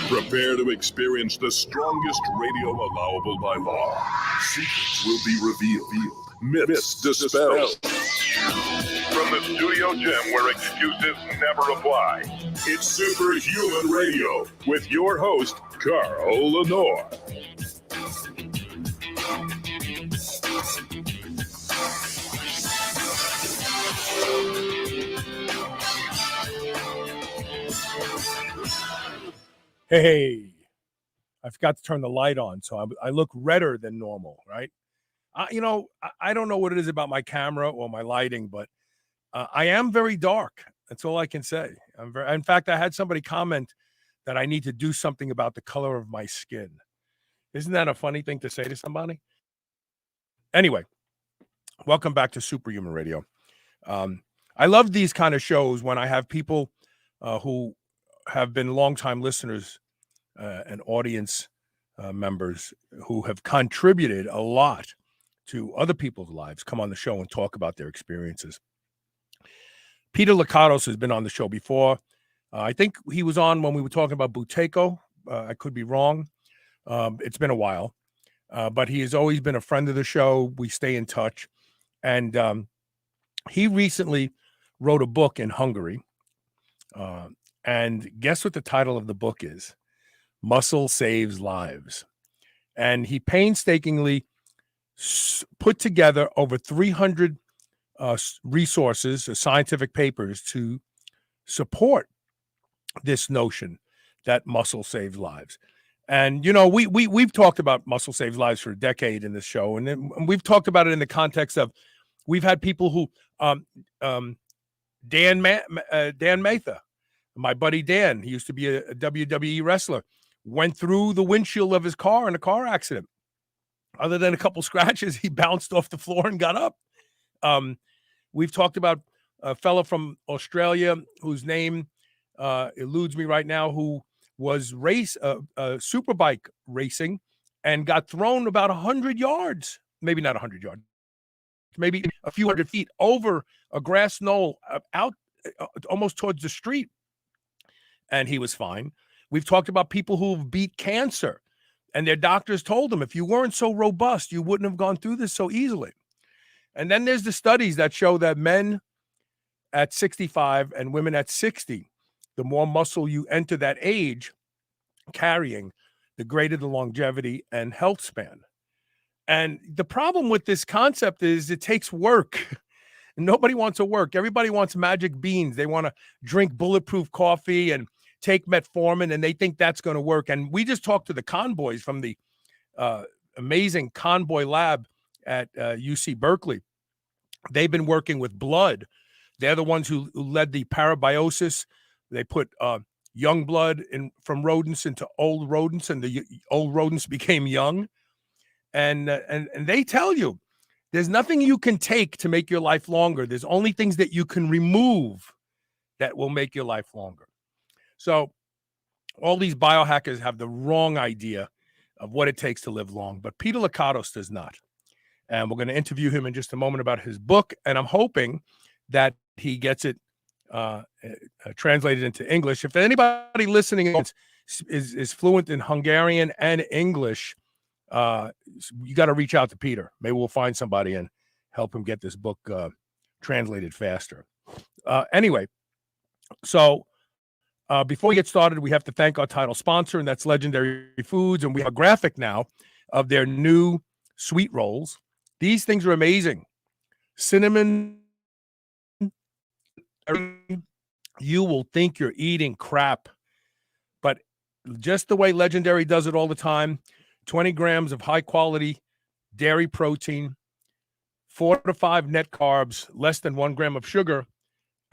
Prepare to experience the strongest radio allowable by law. Secrets will be revealed. Myths dispelled. From the studio gym where excuses never apply, it's Superhuman Radio with your host, Carl Lenore. Hey, I forgot to turn the light on, so I look redder than normal, right? I don't know what it is about my camera or my lighting, but I am very dark. That's all I can say. In fact, I had somebody comment that I need to do something about the color of my skin. Isn't that a funny thing to say to somebody? Anyway, welcome back to Superhuman Radio. I love these kind of shows when I have people who have been longtime listeners and audience members who have contributed a lot to other people's lives come on the show and talk about their experiences. Peter Lakotos has been on the show before. I think he was on when we were talking about Buteyko. I could be wrong. It's been a while, but he has always been a friend of the show. We stay in touch. And he recently wrote a book in Hungary. And guess what the title of the book is? Muscle Saves Lives. And he painstakingly put together over 300 resources, scientific papers to support this notion that muscle saves lives. And, you know, we've talked about muscle saves lives for a decade in this show. And then we've talked about it in the context of we've had people who, Dan Matha, my buddy Dan, he used to be a WWE wrestler, went through the windshield of his car in a car accident. Other than a couple scratches, he bounced off the floor and got up. We've talked about a fellow from Australia whose name eludes me right now, who was superbike racing and got thrown about 100 yards, maybe not 100 yards, maybe a few hundred feet over a grass knoll out almost towards the street. And he was fine. We've talked about people who've beat cancer and their doctors told them, if you weren't so robust, you wouldn't have gone through this so easily. And then there's the studies that show that men at 65 and women at 60, the more muscle you enter that age carrying, the greater the longevity and health span. And the problem with this concept is it takes work. Nobody wants to work. Everybody wants magic beans. They want to drink bulletproof coffee and take metformin, and they think that's going to work. And we just talked to the Conboys from the amazing Conboy lab at UC Berkeley. They've been working with blood. They're the ones who led the parabiosis. They put young blood from rodents into old rodents, and the old rodents became young. And they tell you there's nothing you can take to make your life longer. There's only things that you can remove that will make your life longer. So all these biohackers have the wrong idea of what it takes to live long, but Peter Lakotos does not. And we're going to interview him in just a moment about his book, and I'm hoping that he gets it translated into English. If anybody listening is fluent in Hungarian and English, you got to reach out to Peter. Maybe we'll find somebody and help him get this book translated faster. Anyway, so before we get started, we have to thank our title sponsor, and that's Legendary Foods. And we have a graphic now of their new sweet rolls. These things are amazing. Cinnamon. You will think you're eating crap, but just the way Legendary does it all the time, 20 grams of high quality dairy protein, 4 to 5 net carbs, less than 1 gram of sugar,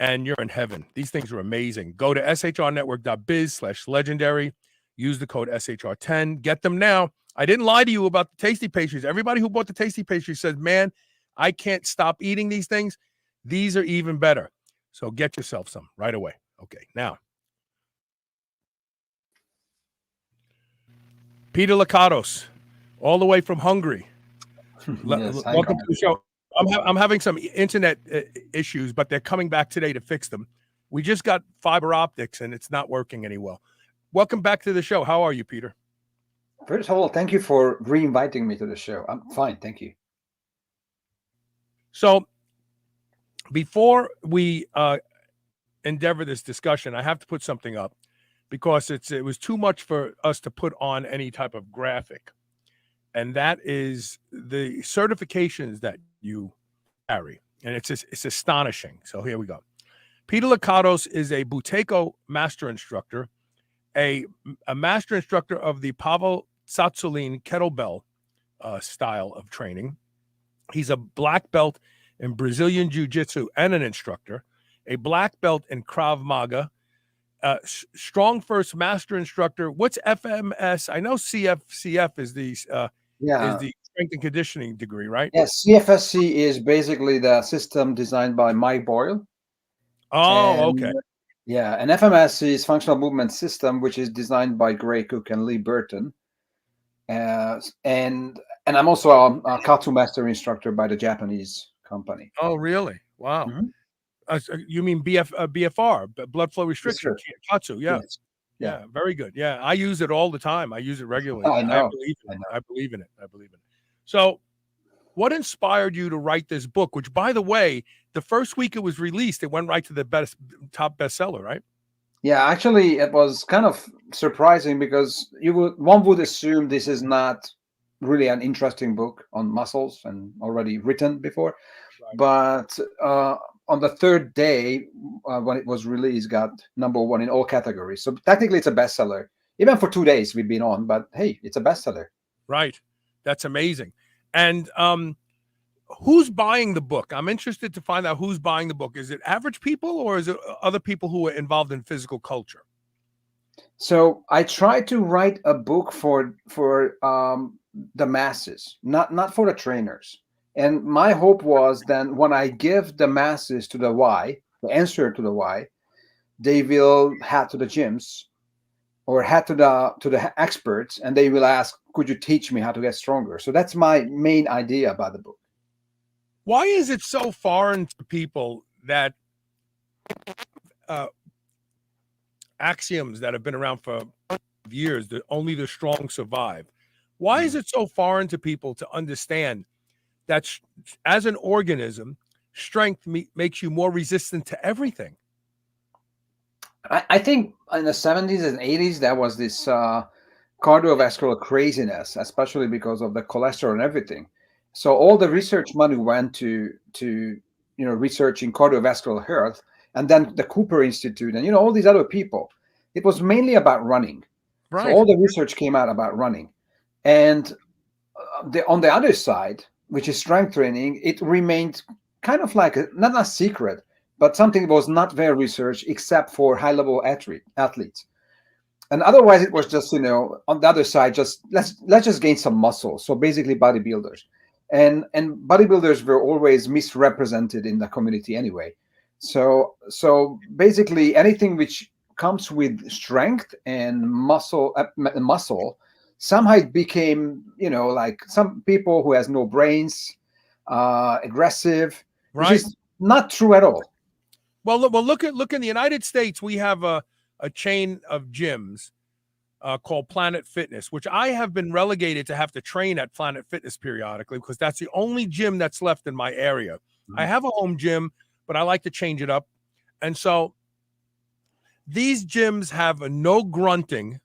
and you're in heaven. These things are amazing. Go to shrnetwork.biz/legendary. Use the code SHR10. Get them now. I didn't lie to you about the tasty pastries. Everybody who bought the tasty pastries says, man, I can't stop eating these things. These are even better. So get yourself some right away. Okay, now. Peter Lakotos, all the way from Hungary. Yes, Welcome to the show. I'm having some internet issues, but they're coming back today to fix them. We just got fiber optics, and it's not working any well. Welcome back to the show. How are you, Peter? First of all, thank you for re-inviting me to the show. I'm fine, thank you. So before we endeavor this discussion, I have to put something up because it was too much for us to put on any type of graphic. And that is the certifications that you carry. And it's astonishing. So here we go. Peter Lakotos is a Buteyko master instructor, a master instructor of the Pavel Tsatsouline kettlebell style of training. He's a black belt in Brazilian Jiu-Jitsu and an instructor, a black belt in Krav Maga, strong first master instructor. What's FMS? I know CF is the is the strength and conditioning degree, right? Yes, CFSC is basically the system designed by Mike Boyle. Oh, okay. Yeah, and FMS is functional movement system, which is designed by Gray Cook and Lee Burton. And I'm also a Katsu master instructor by the Japanese company. Oh, really? Wow. Mm-hmm. You mean BFR, blood flow restriction, yes, Katsu? Yeah. Yes. Yeah, very good. Yeah, I use it all the time. I use it regularly. I know. I believe in it. So, what inspired you to write this book? Which, by the way, the first week it was released, it went right to the top bestseller, right? Yeah, actually, it was kind of surprising because one would assume this is not really an interesting book on muscles and already written before, right. But on the third day when it was released, got #1 in all categories. So technically, it's a bestseller. Even for 2 days we've been on, but hey, it's a bestseller. Right, that's amazing. And who's buying the book? I'm interested to find out who's buying the book. Is it average people or is it other people who are involved in physical culture? So I try to write a book for the masses, not for the trainers. And my hope was then when I give the masses to the why, the answer to the why, they will head to the gyms or head to the experts, and they will ask, "Could you teach me how to get stronger?" So that's my main idea about the book. Why is it so foreign to people that axioms that have been around for years, that only the strong survive? Why is it so foreign to people to understand that as an organism, strength makes you more resistant to everything? I think in the 70s and 80s, there was this cardiovascular craziness, especially because of the cholesterol and everything. So all the research money went to researching cardiovascular health, and then the Cooper Institute and all these other people. It was mainly about running. Right. So all the research came out about running, and on the other side, which is strength training, it remained kind of like not a secret, but something that was not very researched except for high-level athletes. And otherwise, it was just on the other side, just let's just gain some muscle. So basically, bodybuilders. And bodybuilders were always misrepresented in the community anyway. So basically anything which comes with strength and muscle somehow it became like some people who has no brains, aggressive, right. Which is not true at all. Well, look in the United States, we have a chain of gyms called Planet Fitness, which I have been relegated to have to train at Planet Fitness periodically because that's the only gym that's left in my area. Mm-hmm. I have a home gym, but I like to change it up. And so these gyms have a no grunting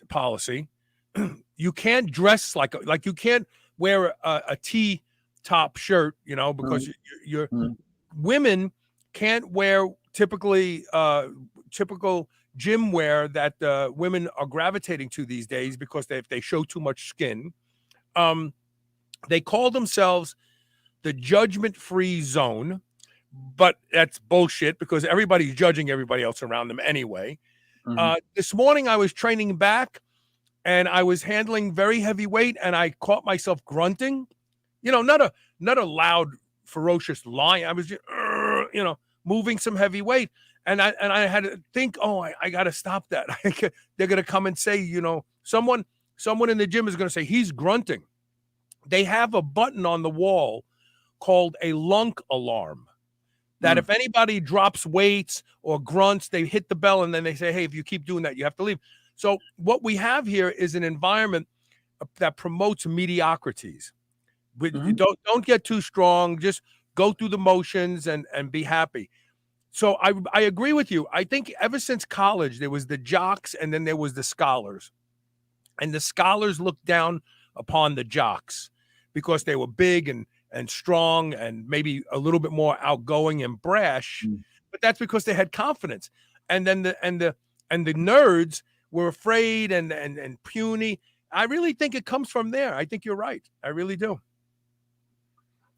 policy. You can't dress like you can't wear a T-top shirt, because you're women can't wear typical gym wear that women are gravitating to these days because if they show too much skin. They call themselves the judgment-free zone, but that's bullshit because everybody's judging everybody else around them anyway. This morning I was training back and I was handling very heavy weight, and I caught myself grunting. Not a loud, ferocious lion. I was just, moving some heavy weight, and I had to think, oh, I got to stop that. They're gonna come and say, someone in the gym is gonna say he's grunting. They have a button on the wall called a lunk alarm. That if anybody drops weights or grunts, they hit the bell and then they say, hey, if you keep doing that, you have to leave. So what we have here is an environment that promotes mediocrities. Don't get too strong. Just go through the motions and be happy. So I agree with you. I think ever since college, there was the jocks and then there was the scholars. And the scholars looked down upon the jocks because they were big and strong and maybe a little bit more outgoing and brash, but that's because they had confidence. And then the nerds were afraid and puny. I really think it comes from there. I think you're right. I really do.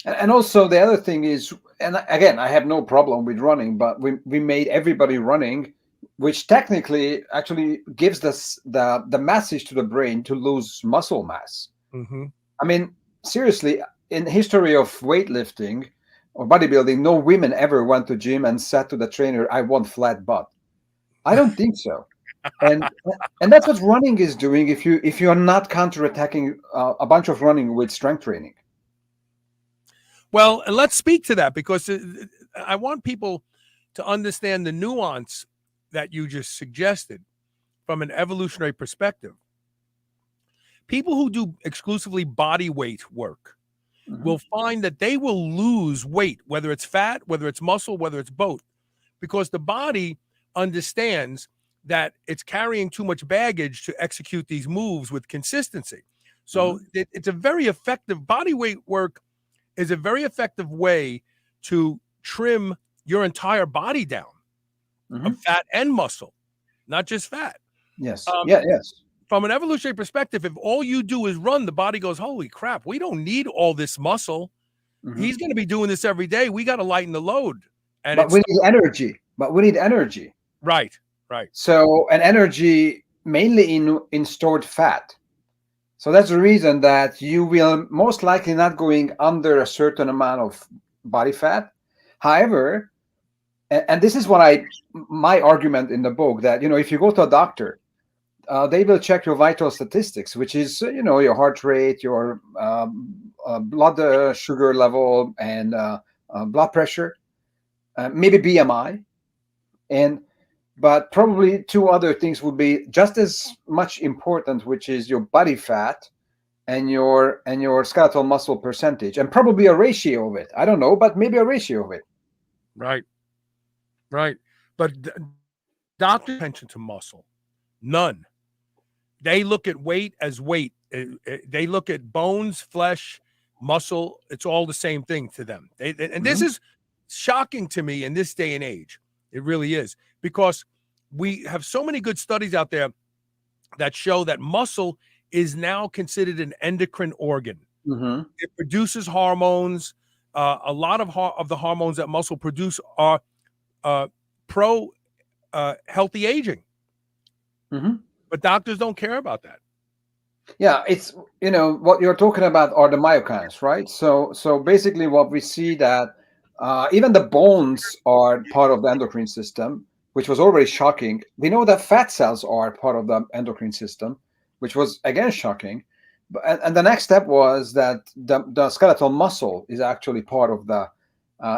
And also the other thing is, and again, I have no problem with running, but we made everybody running, which technically actually gives us the message to the brain to lose muscle mass. Mm-hmm. I mean, seriously, in the history of weightlifting or bodybuilding, no women ever went to gym and said to the trainer, I want flat butt. I don't think so. And that's what running is doing if you are not counterattacking a bunch of running with strength training. Well, and let's speak to that because I want people to understand the nuance that you just suggested from an evolutionary perspective. People who do exclusively body weight work will find that they will lose weight, whether it's fat, whether it's muscle, whether it's both, because the body understands that it's carrying too much baggage to execute these moves with consistency. So it's a very effective body weight work is a very effective way to trim your entire body down of fat and muscle, not just fat. Yes. Yes. From an evolutionary perspective, if all you do is run, the body goes, holy crap, we don't need all this muscle. He's going to be doing this every day. We got to lighten the load. But we need energy. Right. So, and energy mainly in stored fat. So that's the reason that you will most likely not going under a certain amount of body fat. However, and this is what my argument in the book, that, if you go to a doctor, they will check your vital statistics, which is, your heart rate, your blood sugar level, and blood pressure, maybe BMI. But probably two other things would be just as much important, which is your body fat and your skeletal muscle percentage, and probably a ratio of it. I don't know, but maybe a ratio of it. Right. But doctor attention to muscle, none. They look at weight as weight. They look at bones, flesh, muscle. It's all the same thing to them. This is shocking to me in this day and age. It really is, because we have so many good studies out there that show that muscle is now considered an endocrine organ. It produces hormones. A lot of the hormones that muscle produce are pro healthy aging. But doctors don't care about that. Yeah, it's, what you're talking about are the myokines, right? So basically what we see that even the bones are part of the endocrine system, which was already shocking. We know that fat cells are part of the endocrine system, which was again shocking. And the next step was that the skeletal muscle is actually part of the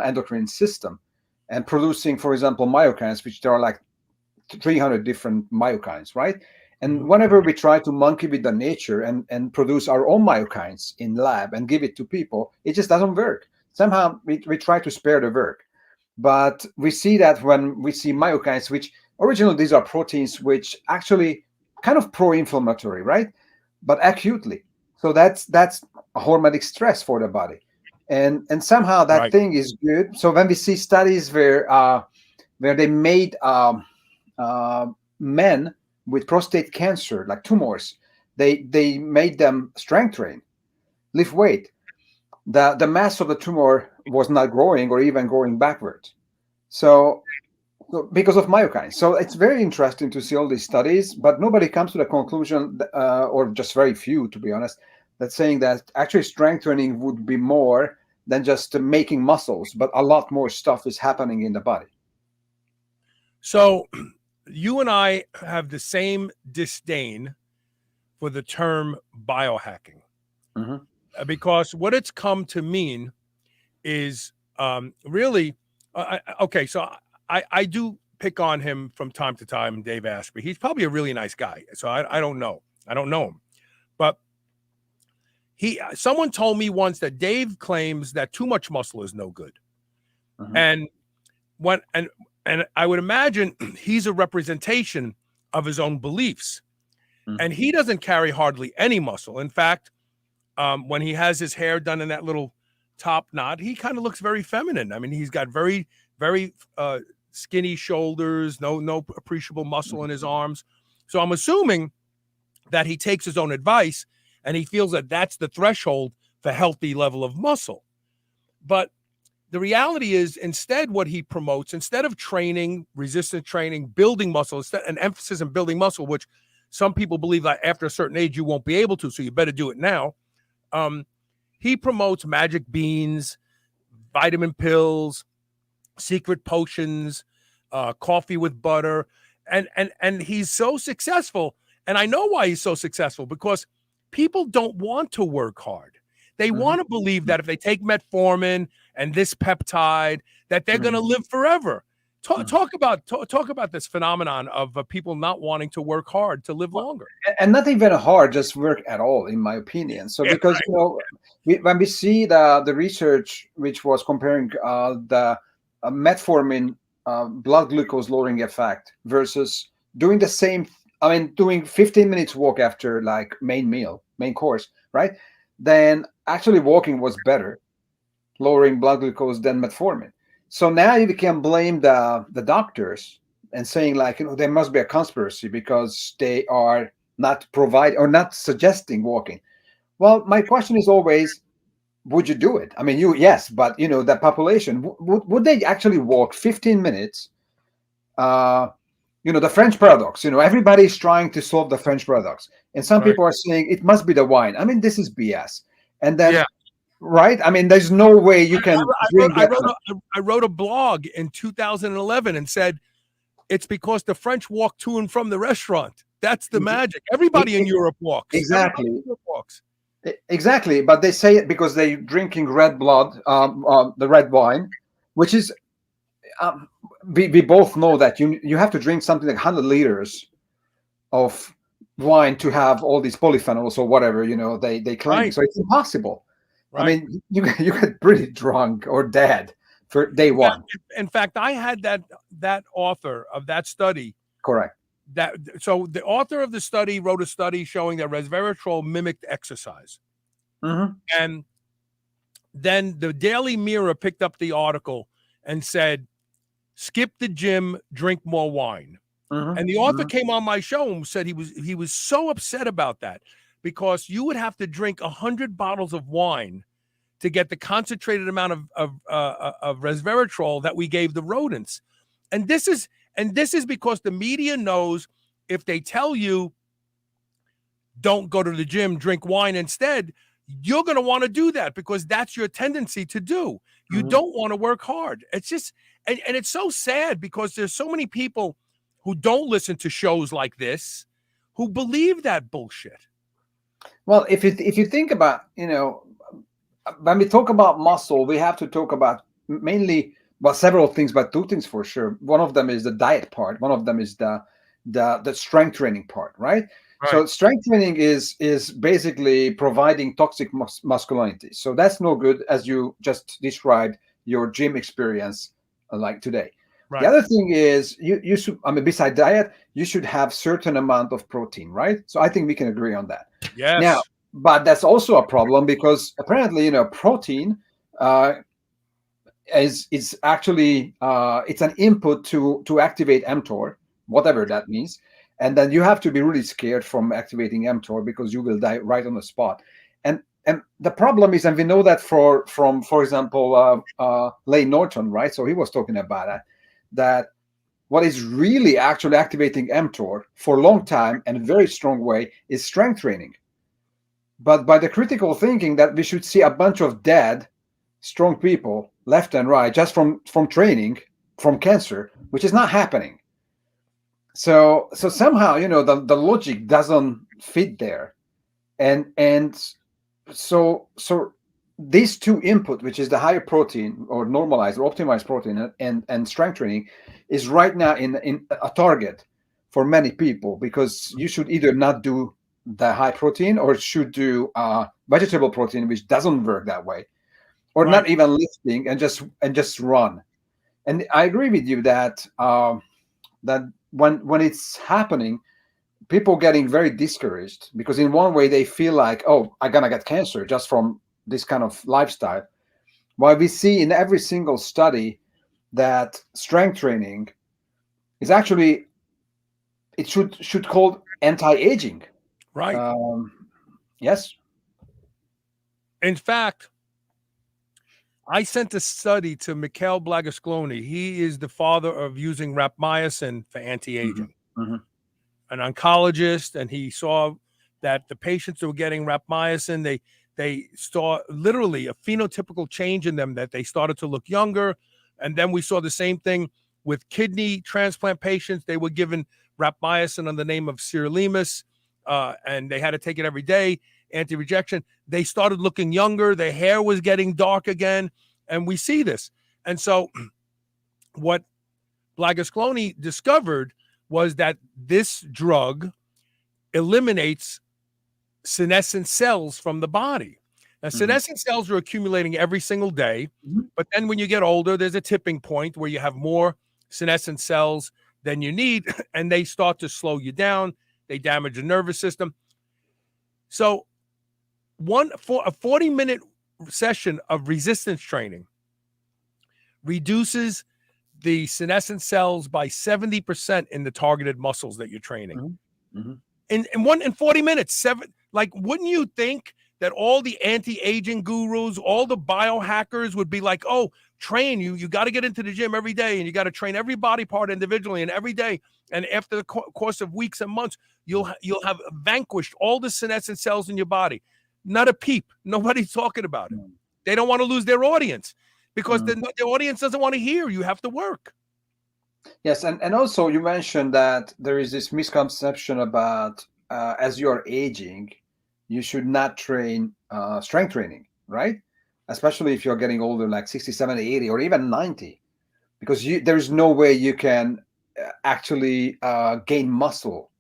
endocrine system and producing, for example, myokines, which there are like 300 different myokines, right? And whenever we try to monkey with the nature and produce our own myokines in lab and give it to people, it just doesn't work. Somehow we try to spare the work. But we see that when we see myokines, which originally these are proteins which actually kind of pro-inflammatory, right? But acutely. So that's a hormetic stress for the body. And somehow that thing is good. So when we see studies where they made men with prostate cancer, like tumors, they made them strength train, lift weight. The mass of the tumor was not growing or even going backwards. So So because of myokines. So it's very interesting to see all these studies, but nobody comes to the conclusion, or just very few, to be honest, that's saying that actually strength training would be more than just making muscles, but a lot more stuff is happening in the body. So you and I have the same disdain for the term biohacking, because what it's come to mean is really okay. So I do pick on him from time to time, Dave Asprey. He's probably a really nice guy. So I don't know. I don't know him. But someone told me once that Dave claims that too much muscle is no good. And I would imagine he's a representation of his own beliefs. And he doesn't carry hardly any muscle. In fact, when he has his hair done in that little top knot, he kind of looks very feminine. I mean, he's got very, very skinny shoulders, no appreciable muscle in his arms. So I'm assuming that he takes his own advice and he feels that that's the threshold for healthy level of muscle. But the reality is, instead, what he promotes, instead of training, resistance training, building muscle, an emphasis on building muscle, which some people believe that after a certain age you won't be able to, so you better do it now. He promotes magic beans, vitamin pills, secret potions, coffee with butter, and he's so successful. And I know why he's so successful, because people don't want to work hard. They want to believe that if they take metformin and this peptide, that they're going to live forever. Talk about this phenomenon of people not wanting to work hard to live longer, and not even hard, just work at all, in my opinion. So because when we see the research which was comparing the metformin blood glucose lowering effect versus doing the same, doing 15 minutes walk after like main course, right? Then actually walking was better, lowering blood glucose than metformin. So now you can blame the doctors and saying like, there must be a conspiracy because they are not provide or not suggesting walking. Well, my question is always, would you do it? I mean, yes, but the population, would they actually walk 15 minutes? The French paradox, everybody's trying to solve the French paradox. And some people are saying it must be the wine. I mean, this is BS. And then, right? I mean, there's no way you can I wrote a blog in 2011 and said, it's because the French walk to and from the restaurant. That's the magic. Everybody in Europe walks. Exactly. Europe walks. Exactly. But they say it because they're drinking red blood, the red wine, which is, we both know that you have to drink something like 100 liters of wine to have all these polyphenols or whatever, they claim. Right. So it's impossible. Right. I mean, you get pretty drunk or dead for day one. In fact, I had that author of that study. Correct. So the author of the study wrote a study showing that resveratrol mimicked exercise. And then the Daily Mirror picked up the article and said, skip the gym, drink more wine. And the author came on my show and said he was so upset about that, because you would have to drink 100 bottles of wine to get the concentrated amount of resveratrol that we gave the rodents. And this is because the media knows if they tell you don't go to the gym, drink wine instead, you're going to want to do that because that's your tendency to do. You don't want to work hard. It's just, and it's so sad because there's so many people who don't listen to shows like this who believe that bullshit. Well, if you think about, when we talk about muscle, we have to talk about mainly, well, several things, but two things for sure. One of them is the diet part. One of them is the strength training part, right? So strength training is basically providing toxic masculinity. So that's no good, as you just described your gym experience like today. Right. The other thing is you should, beside diet, you should have certain amount of protein, right? So I think we can agree on that. Yes. Now, but that's also a problem because apparently, protein is actually it's an input to activate mTOR, whatever that means. And then you have to be really scared from activating mTOR because you will die right on the spot. And the problem is, and we know that for example, Lane Norton, right? So he was talking about that what is really actually activating mTOR for a long time and a very strong way is strength training. But by the critical thinking that we should see a bunch of dead, strong people left and right just from training, from cancer, which is not happening. So somehow, the logic doesn't fit there. And so these two input, which is the higher protein or normalized or optimized protein and strength training, is right now in a target for many people, because you should either not do the high protein or should do vegetable protein, which doesn't work that way, or Right. not even lifting and just run. And I agree with you that that when it's happening, people getting very discouraged, because in one way they feel like, oh, I'm gonna get cancer just from this kind of lifestyle. While we see in every single study that strength training is actually, it should called anti-aging. Right. Yes. In fact, I sent a study to Mikhail Blagasclony. He is the father of using rapamycin for anti-aging, Mm-hmm. an oncologist, and he saw that the patients who were getting rapamycin, they saw literally a phenotypical change in them, that they started to look younger. And then we saw the same thing with kidney transplant patients. They were given rapamycin on the name of sirolimus, and they had to take it every day, anti-rejection. They started looking younger. Their hair was getting dark again. And we see this. And so what Blagasclony discovered was that this drug eliminates senescent cells from the body. Now, senescent cells are accumulating every single day, but then when you get older, there's a tipping point where you have more senescent cells than you need, and they start to slow you down. They damage the nervous system. So for a 40-minute session of resistance training reduces the senescent cells by 70% in the targeted muscles that you're training. In 40 minutes, wouldn't you think that all the anti-aging gurus, all the biohackers would be like, oh, train you got to get into the gym every day, and you got to train every body part individually and every day. And after the course of weeks and months, you'll have vanquished all the senescent cells in your body. Not a peep. Nobody's talking about it. They don't want to lose their audience, because the audience doesn't want to hear. You have to work. Yes, and also you mentioned that there is this misconception about as you are aging, you should not train strength training, right? Especially if you're getting older, like 60, 70, 80, or even 90, because there's no way you can actually gain muscle.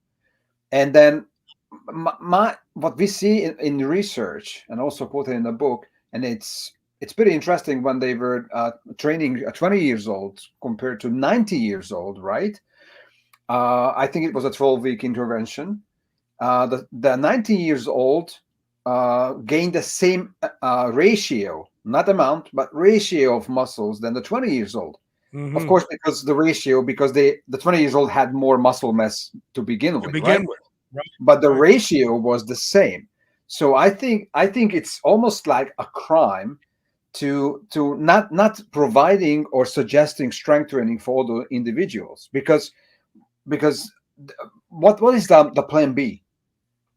And then what we see in research, and also quoted in the book, and it's pretty interesting, when they were training 20 years old compared to 90 years old, right? I think it was a 12-week intervention. The 90 years old gained the same ratio, not amount, but ratio of muscles than the 20 years old. Of course, because the 20 years old had more muscle mass to begin with, right? But the ratio was the same. So I think it's almost like a crime to not providing or suggesting strength training for all the individuals, because what is the plan B?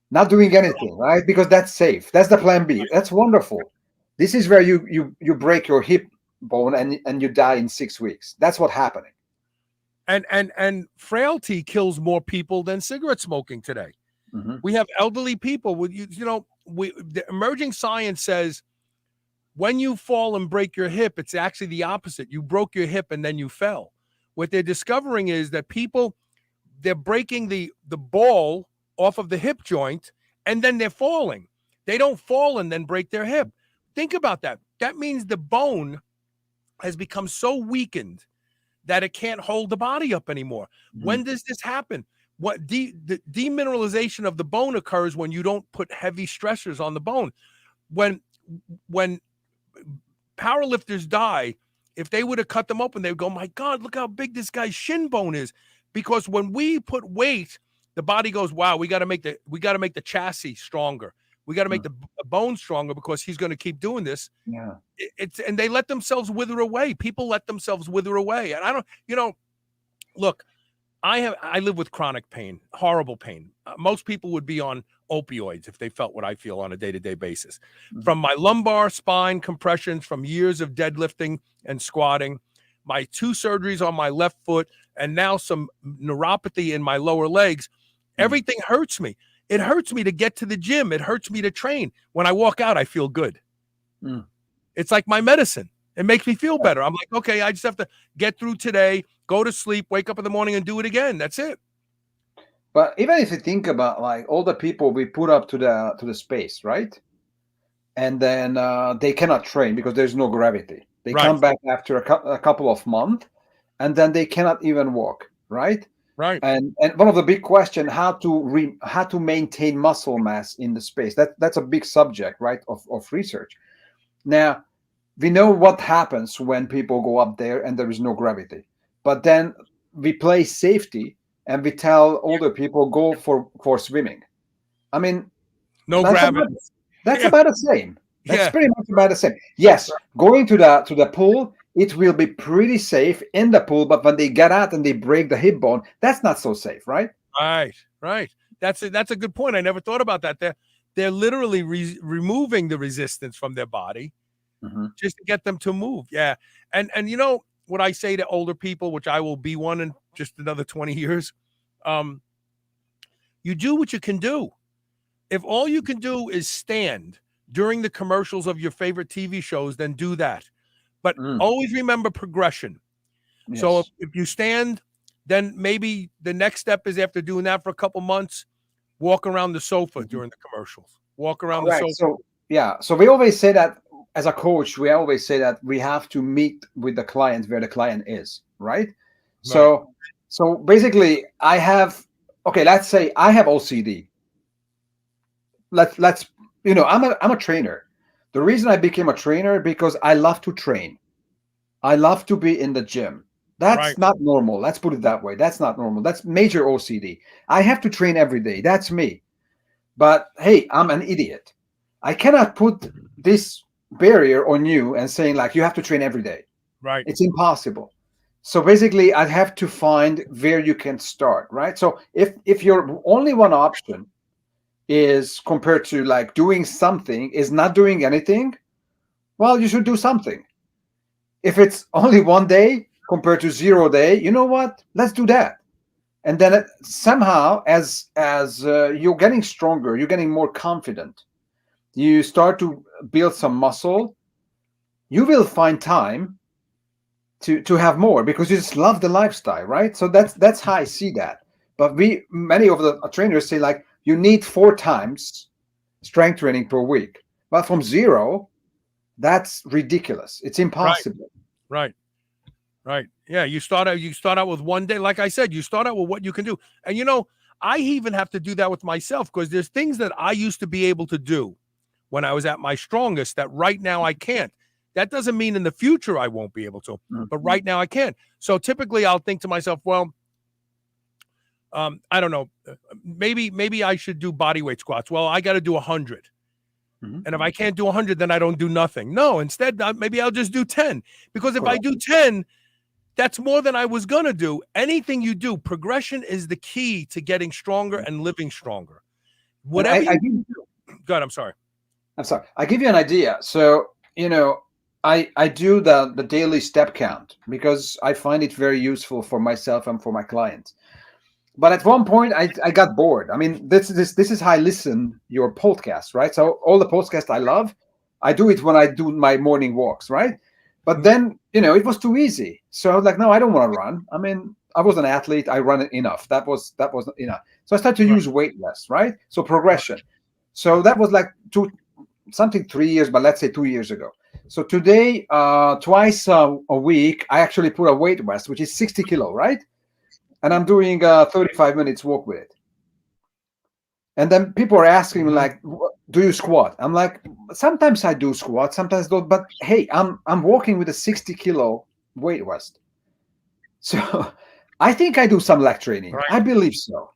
Not doing anything, right? Because that's safe. That's the plan B. That's wonderful. This is where you break your hip bone and you die in 6 weeks. That's what's happening. And frailty kills more people than cigarette smoking today. We have elderly people with the emerging science says when you fall and break your hip, it's actually the opposite. You broke your hip and then you fell. What they're discovering is that they're breaking the ball off of the hip joint, and then they're falling. They don't fall and then break their hip. Think about that. That means the bone has become so weakened that it can't hold the body up anymore. When does this happen? The demineralization of the bone occurs when you don't put heavy stressors on the bone. When powerlifters die, if they would have cut them open, they would go, my God, look how big this guy's shin bone is. Because when we put weight, the body goes, wow, we got to make the chassis stronger. We got to make the bone stronger, because he's going to keep doing this. Yeah. And they let themselves wither away. People let themselves wither away. And I don't, look, I live with chronic pain, horrible pain. Most people would be on opioids if they felt what I feel on a day-to-day basis. Mhm. From my lumbar spine compressions, from years of deadlifting and squatting, my 2 surgeries on my left foot, and now some neuropathy in my lower legs, everything hurts me. It hurts me to get to the gym. It hurts me to train. When I walk out, I feel good. Mm. It's like my medicine. It makes me feel better. I'm like, okay, I just have to get through today, go to sleep, wake up in the morning and do it again. That's it. But even if you think about like all the people we put up to the space, right? And then they cannot train because there's no gravity. They Right. come back after a couple of months, and then they cannot even walk, right? Right. And one of the big question, how to maintain muscle mass in the space. That's a big subject, right? Of research. Now we know what happens when people go up there and there is no gravity, but then we play safety and we tell older people go for swimming. I mean, No that's gravity. about, that's Yeah. about the same. That's Yeah. pretty much about the same. Yes, going to the pool, it will be pretty safe in the pool, but when they get out and they break the hip bone, that's not so safe, right? Right. Right. That's a good point. I never thought about that. They're literally removing the resistance from their body Mhm. just to get them to move. Yeah. And you know what I say to older people, which I will be one in just another 20 years, you do what you can do. If all you can do is stand during the commercials of your favorite TV shows, then do that. But always remember progression. So Yes. if you stand, then maybe the next step is, after doing that for a couple months, walk around the sofa during the commercials. Walk around the Correct. sofa. So yeah, so we always say that as a coach, we always say that we have to meet with the client where the client is, right? Right. So basically, I have okay. Let's say I have OCD. Let's I'm a trainer. The reason I became a trainer because I love to train. I love to be in the gym. Right. That's not normal. Let's put it that way. That's not normal. That's major OCD. I have to train every day. That's me. But hey, I'm an idiot. I cannot put this barrier on you and saying like you have to train every day. Right. It's impossible. So basically, I have to find where you can start, right? So if your only one option is compared to like doing something is not doing anything, well, you should do something. If it's only one day compared to 0 day, you know what? Let's do that. And then somehow, as you're getting stronger, you're getting more confident. You start to build some muscle. You will find time to have more because you just love the lifestyle, right? So that's how I see that. But many of the trainers say like you need 4 times strength training per week. But from 0, that's ridiculous. It's impossible. Right. Right. Yeah. You start out with one day. Like I said, you start out with what you can do. And I even have to do that with myself, because there's things that I used to be able to do when I was at my strongest that right now I can't. That doesn't mean in the future I won't be able to, but right now I can. So typically I'll think to myself, well, I don't know, maybe I should do body weight squats. Well, I got to do 100. And if I can't do 100, then I don't do nothing. No, instead, maybe I'll just do 10, because if I do 10, that's more than I was going to do. Anything you do, progression is the key to getting stronger and living stronger. Whatever you do. Go ahead, I'm sorry. I give you an idea. So, I do the daily step count because I find it very useful for myself and for my clients. But at one point, I got bored. I mean, this is how I listen your podcast, right? So all the podcasts I love, I do it when I do my morning walks, right? But then, it was too easy. So I was like, no, I don't want to run. I mean, I was an athlete. I run enough. That was enough. So I started to use weight less, right? So progression. So that was like 3 years, but let's say 2 years ago. So today, twice a week, I actually put a weight vest, which is 60 kilo, right? And I'm doing 35 minutes walk with it. And then people are asking me like, do you squat? I'm like, sometimes I do squat, sometimes I don't. But hey, I'm walking with a 60 kilo weight vest. So I think I do some leg training. Right. I believe so.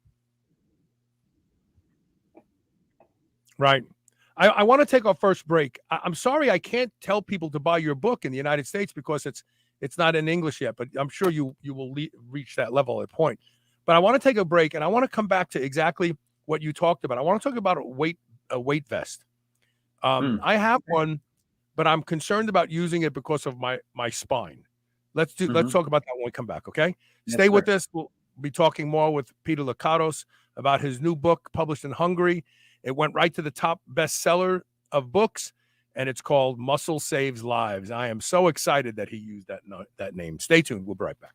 Right. I want to take our first break. I'm sorry I can't tell people to buy your book in the United States because it's It's not in English yet, but I'm sure you will reach that level at a point. But I want to take a break, and I want to come back to exactly what you talked about. I want to talk about a weight vest. I have one, but I'm concerned about using it because of my spine. Let's talk about that when we come back, okay? Yes, Stay sir. with us. We'll be talking more with Peter Lakotos about his new book published in Hungary. It went right to the top bestseller of books, and it's called Muscle Saves Lives. I am so excited that he used that name. Stay tuned. We'll be right back.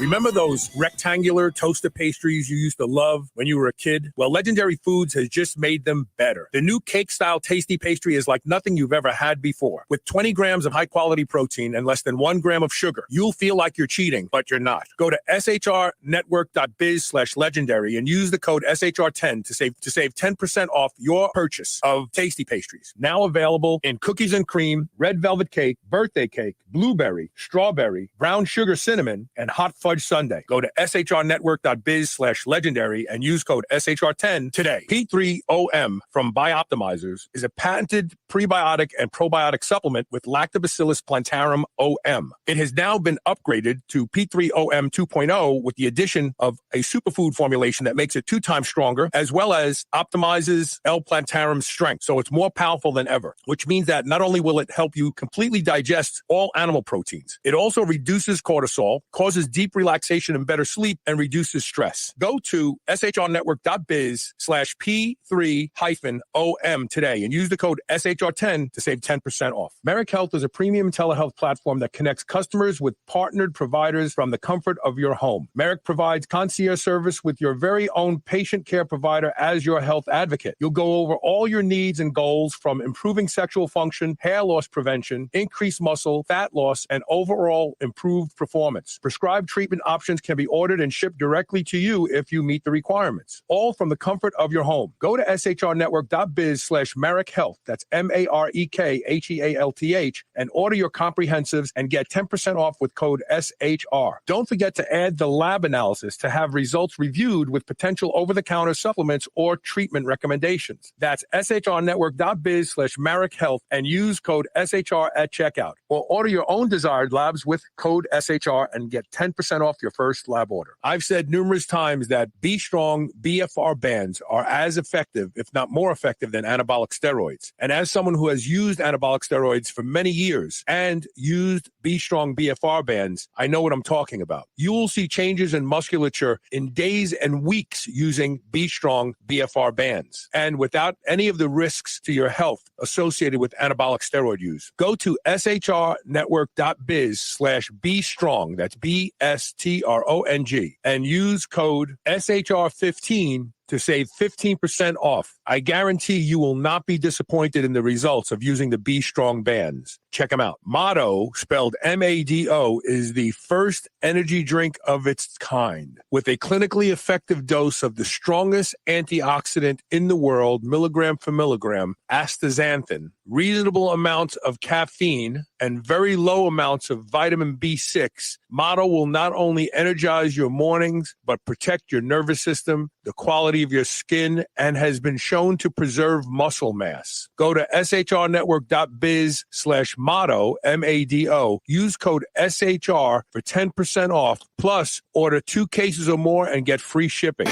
Remember those rectangular toaster pastries you used to love when you were a kid? Well, Legendary Foods has just made them better. The new cake-style tasty pastry is like nothing you've ever had before. With 20 grams of high-quality protein and less than 1 gram of sugar, you'll feel like you're cheating, but you're not. Go to shrnetwork.biz/legendary and use the code SHR10 to save 10% off your purchase of tasty pastries. Now available in cookies and cream, red velvet cake, birthday cake, blueberry, strawberry, brown sugar cinnamon, and hot fudge sundae. Go to shrnetwork.biz/legendary and use code SHR10 today. P3OM from Bioptimizers is a patented prebiotic and probiotic supplement with Lactobacillus plantarum OM. It has now been upgraded to P3OM 2.0 with the addition of a superfood formulation that makes it 2 times stronger, as well as optimizes L. plantarum's strength. So it's more powerful than ever, which means that not only will it help you completely digest all animal proteins, it also reduces cortisol, causes deep relaxation and better sleep, and reduces stress. Go to shrnetwork.biz/P3-OM today and use the code SHR10 to save 10% off. Merrick Health is a premium telehealth platform that connects customers with partnered providers from the comfort of your home. Merrick provides concierge service with your very own patient care provider as your health advocate. You'll go over all your needs and goals, from improving sexual function, hair loss prevention, increased muscle, fat loss, and overall improved performance. Prescribed treatment options can be ordered and shipped directly to you if you meet the requirements, all from the comfort of your home. Go to shrnetwork.biz/Marek Health, that's MAREKHEALTH, and order your comprehensives and get 10% off with code SHR. Don't forget to add the lab analysis to have results reviewed with potential over-the-counter supplements or treatment recommendations. That's shrnetwork.biz/Marek Health and use code SHR at checkout, or order your own desired labs with code SHR and get 10% off your first lab order. I've said numerous times that Be Strong BFR bands are as effective, if not more effective, than anabolic steroids. And as someone who has used anabolic steroids for many years and used Be Strong BFR bands, I know what I'm talking about. You will see changes in musculature in days and weeks using Be Strong BFR bands, and without any of the risks to your health associated with anabolic steroid use. Go to shrnetwork.biz/Be Strong. That's BSTRONG, and use code SHR15 to save 15% off. I guarantee you will not be disappointed in the results of using the Be Strong bands. Check them out. Mado, spelled MADO, is the first energy drink of its kind, with a clinically effective dose of the strongest antioxidant in the world, milligram for milligram, astaxanthin, reasonable amounts of caffeine, and very low amounts of vitamin B6. Mado will not only energize your mornings, but protect your nervous system, the quality of your skin, and has been shown to preserve muscle mass. Go to shrnetwork.biz/Mado, MADO. Use code SHR for 10% off, plus order 2 cases or more and get free shipping.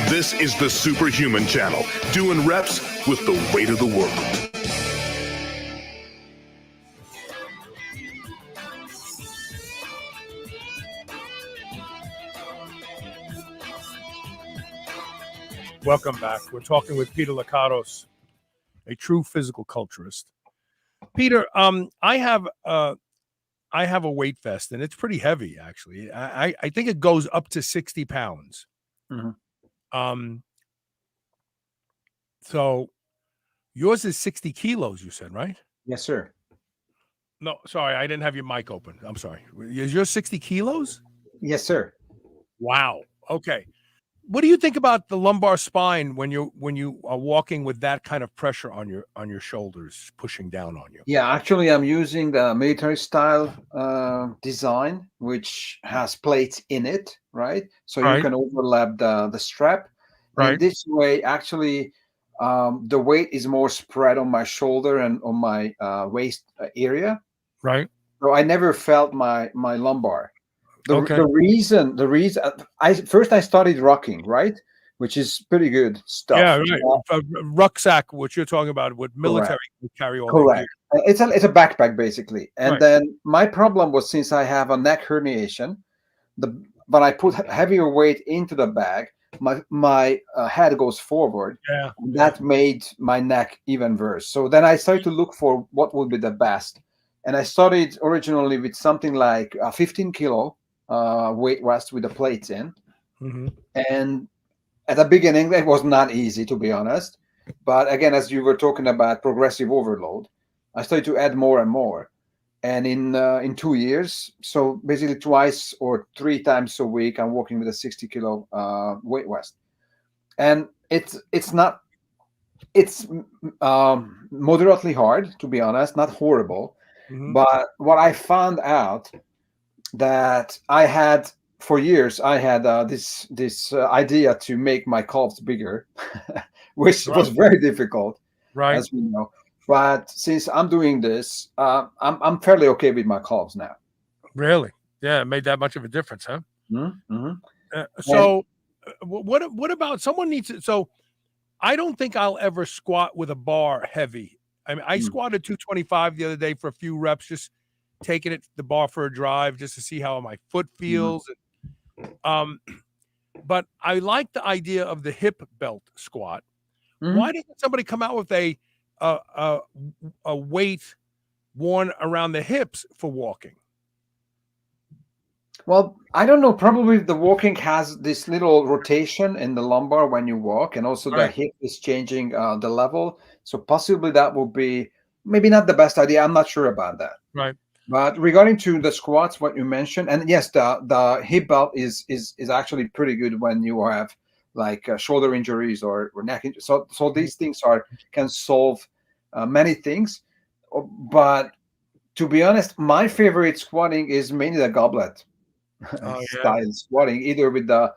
This is the Superhuman Channel, doing reps with the weight of the world. Welcome back. We're talking with Peter Lakotos, a true physical culturist. Peter, I have a weight vest, and it's pretty heavy, actually. I think it goes up to 60 pounds. Mm-hmm. So yours is 60 kilos, you said, right? Yes, sir. No, sorry, I didn't have your mic open. I'm sorry. Is yours 60 kilos? Yes, sir. Wow. Okay. What do you think about the lumbar spine when you are walking with that kind of pressure on your shoulders pushing down on you? Yeah, actually, I'm using the military style design, which has plates in it, right? So you Right, can overlap the strap, and in right, this way, actually, the weight is more spread on my shoulder and on my waist area. right. So I never felt my lumbar. Okay. The reason I studied rocking, right, which is pretty good Yeah, stuff. right. Rucksack, what you're talking about with military, Correct. you carry all their gear. Correct. It's a backpack basically. And Right. then my problem was, since I have a neck herniation, the when I put heavier weight into the bag, my head goes forward, Yeah. and Yeah. that made my neck even worse. So then I started to look for what would be the best, and I started originally with something like a 15 kilo weight vest with the plates in, Hmm. and at the beginning it was not easy, to be honest. But again, as you were talking about progressive overload, I started to add more and more, and in 2 years, so basically twice or three times a week, I'm working with a 60 kilo weight vest. And it's not it's moderately hard, to be honest, not horrible. Hmm. But what I found out, that I had for years, I had this idea to make my calves bigger, which Right. was very difficult, Right. as we know. But since I'm doing this, I'm fairly okay with my calves now. Really? Yeah, it made that much of a difference, huh? Mm-hmm. And So, what about someone needs to? So, I don't think I'll ever squat with a bar heavy. I mean, I mm, squatted 225 the other day for a few reps, just taking it the bar for a drive, just to see how my foot mhm, feels. Um, but I like the idea of the hip belt squat. Why mhm. doesn't somebody come out with a a, a weight worn around the hips for walking? Well, I don't know. Probably the walking has this little rotation in the lumbar when you walk, and also the Right, hip is changing the level. So possibly that would be maybe not the best idea. I'm not sure about that. right. But regarding to the squats, what you mentioned, and yes, the hip belt is actually pretty good when you have like shoulder injuries or neck injuries. So Mhm. these things are can solve many things. But to be honest, my favorite squatting is mainly the goblet Oh yeah, style squatting, either with the